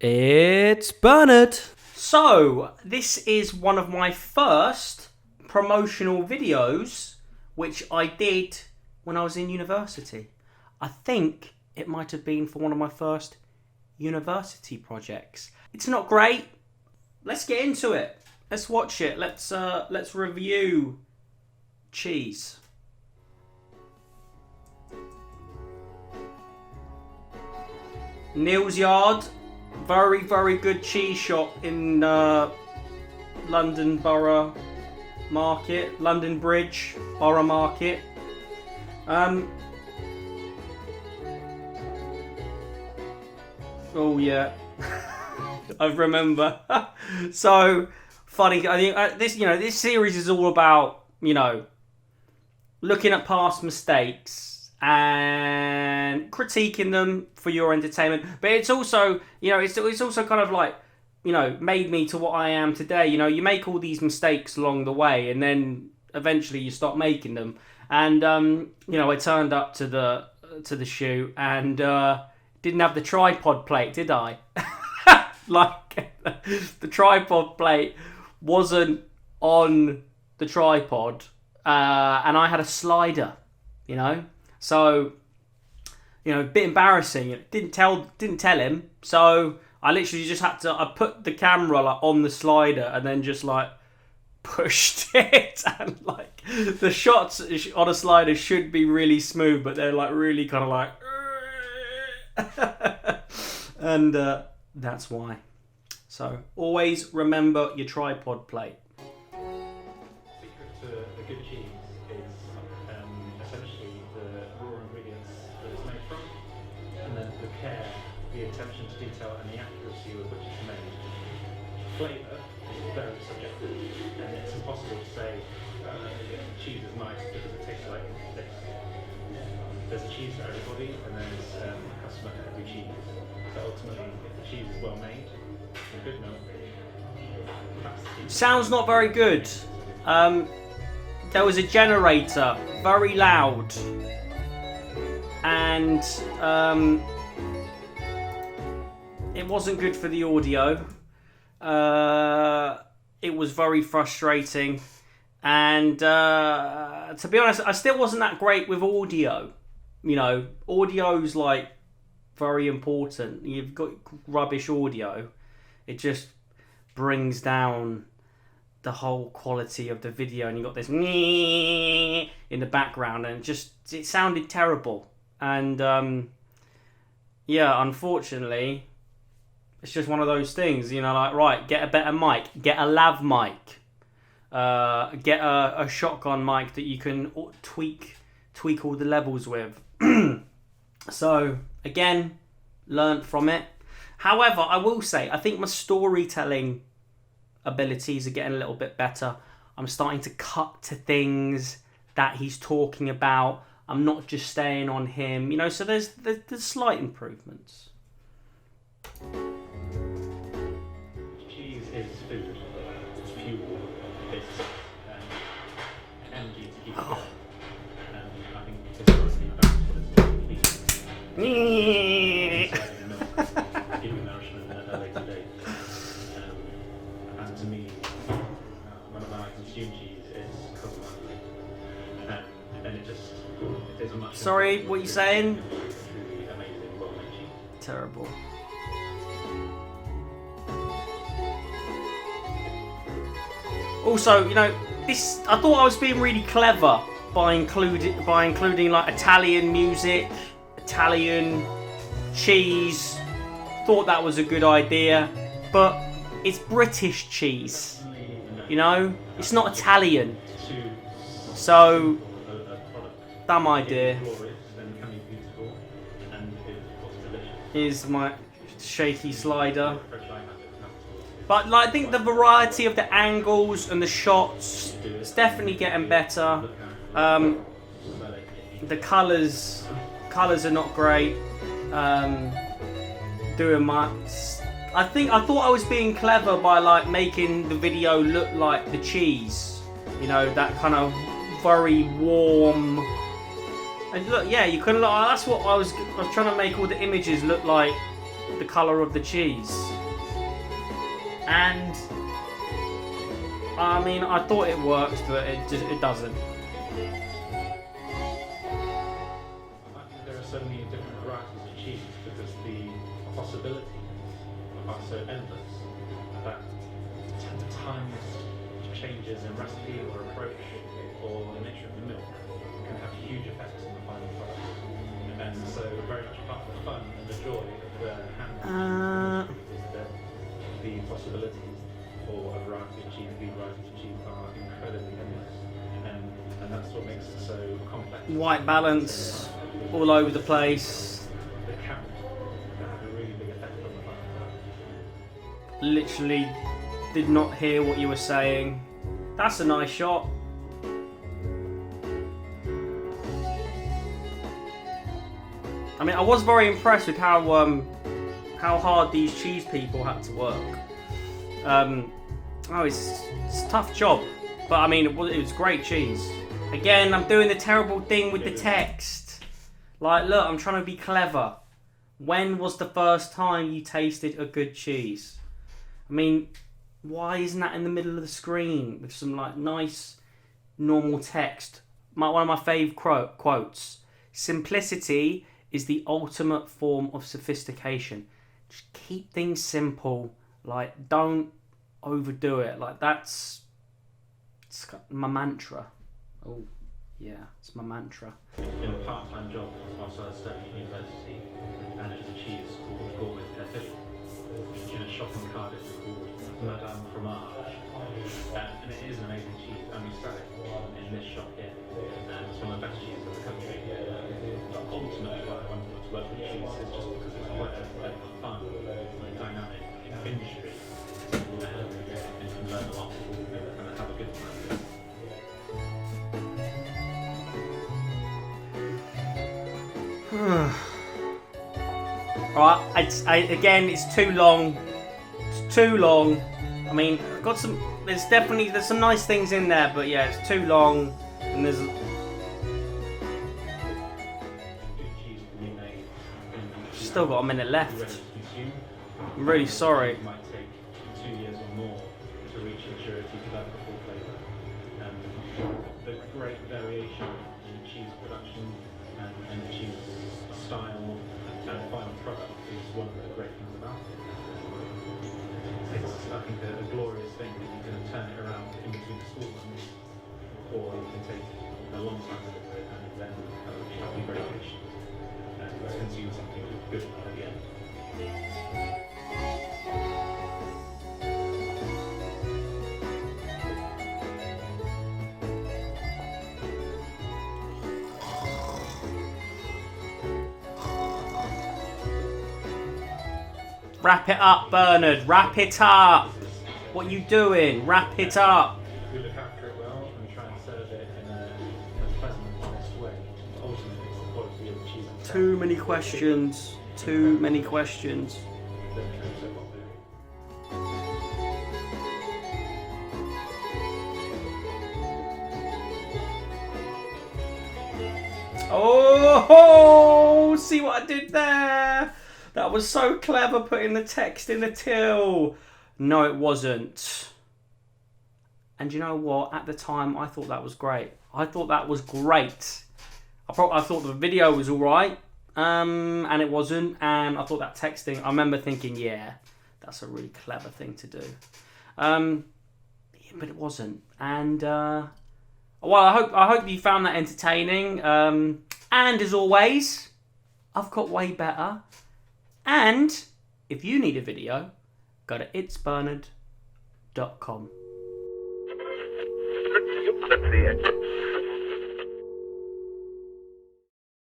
It's Bernard. So, this is one of my first promotional videos, which I did when I was in university. I think it might have been for one of my first university projects. It's not great. Let's get into it. Let's watch it. Let's review cheese. Neal's Yard, very, very good cheese shop in London Borough Market, London Bridge Borough Market. Oh yeah, I remember. So funny. I think this series is all about looking at past mistakes and critiquing them for your entertainment, but it's also it's also kind of like made me to what I am today. You make all these mistakes along the way, and then eventually you stop making them. And I turned up to the shoot and didn't have the tripod plate, did I? Like the tripod plate wasn't on the tripod, and I had a slider, So, a bit embarrassing. Didn't tell him. So I literally just had to. I put the camera on the slider and then just pushed it, and the shots on a slider should be really smooth, but they're really kind of and that's why. So always remember your tripod plate. Secret to a good cheese is essentially the raw ingredients that it's made from, and then the care, the attention to detail, and the accuracy with which it's made. Flavour is very subjective, and it's impossible to say cheese is nice because it tastes like this. There's a cheese for everybody, and there's a customer for every cheese. So ultimately, if the cheese is well made and good milk, that's the cheese. Sounds not very good. There was a generator, very loud, and it wasn't good for the audio. It was very frustrating, and to be honest, I still wasn't that great with audio. Audio's very important. You've got rubbish audio, it just brings down the whole quality of the video, and you got this in the background, and it sounded terrible. And unfortunately, it's just one of those things. Right, get a better mic, get a lav mic, get a shotgun mic that you can tweak all the levels with. So again, learnt from it. However, I will say, I think my storytelling abilities are getting a little bit better. I'm starting to cut to things that he's talking about. I'm not just staying on him, so there's slight improvements. Cheese is food. It's fuel. It's energy to keep it going. I think historically that's what it's been. Giving nourishment at a later date. And to me, whenever I consume cheese, it's carbohydrate. And it is a much. Sorry, what are you saying? Truly amazing, well-made cheese. Terrible. Also, this, I thought I was being really clever by including Italian music, Italian cheese. Thought that was a good idea, but it's British cheese. It's not Italian. So, dumb idea. Here's my shaky slider. But I think the variety of the angles and the shots is definitely getting better. The colours are not great. Doing much. I thought I was being clever by making the video look like the cheese. That kind of very warm. And look, yeah, you can look. That's what I was trying to make all the images look like the colour of the cheese. And I mean, I thought it worked, but it doesn't. I think there are so many different varieties of cheese because the possibilities are so endless that the tiniest changes in recipe or approach or the nature of the milk can have huge effects on the final product. And so very much part of the fun and the joy of the handmade is that the possibilities for a variety of cheese, the varieties of cheese are incredibly endless. And that's what makes it so complex. White balance all over the place. The count can have a really big effect on the final product. Literally did not hear what you were saying. That's a nice shot. I mean, I was very impressed with how hard these cheese people had to work. It's a tough job, but I mean, it was great cheese. Again, I'm doing the terrible thing with the text. Like, look, I'm trying to be clever. When was the first time you tasted a good cheese? I mean, why isn't that in the middle of the screen with some like nice, normal text? One of my fave quotes: "Simplicity is the ultimate form of sophistication." Just keep things simple. Like, don't overdo it. Like, it's my mantra. Oh, yeah, it's my mantra. In a part-time job whilst I was studying at university, and it was a cheese called Gourmet Perfect in a shop in Cardiff called Madame Fromage. And it is an amazing cheese, and we sell it in this shop here. And it's one of the best cheeses in the country. But ultimately, why I wanted to work with cheese is just because it's quite a fun, dynamic industry. And you can learn a lot and have a good time. Alright, again, it's too long. It's too long. I mean, I've got some. There's some nice things in there, but yeah, it's too long. And there's. Still got a minute left. I'm really sorry. It might take 2 years or more to reach maturity to develop a full flavour. The great variation in cheese production and cheese style and final product is one of the great things about it. It's, I think, a glorious thing that you can turn it around in between school runs, or you can take a long time with it and then have to be very patient and consume something good at the end. Wrap it up, Bernard. Wrap it up. What you doing? Wrap it up. We look after it well and try and serve it in a pleasant and honest way. Ultimately, it's the quality of the cheese. Too many questions. Too many questions. Oh, see what I did there? That was so clever, putting the text in the till. No, it wasn't. And you know what? At the time, I thought that was great. I thought that was great. I thought the video was all right, and it wasn't. And I thought that texting, I remember thinking, yeah, that's a really clever thing to do. But it wasn't. And well, I hope you found that entertaining. And as always, I've got way better. And if you need a video, go to itsbernard.com. Let's see it.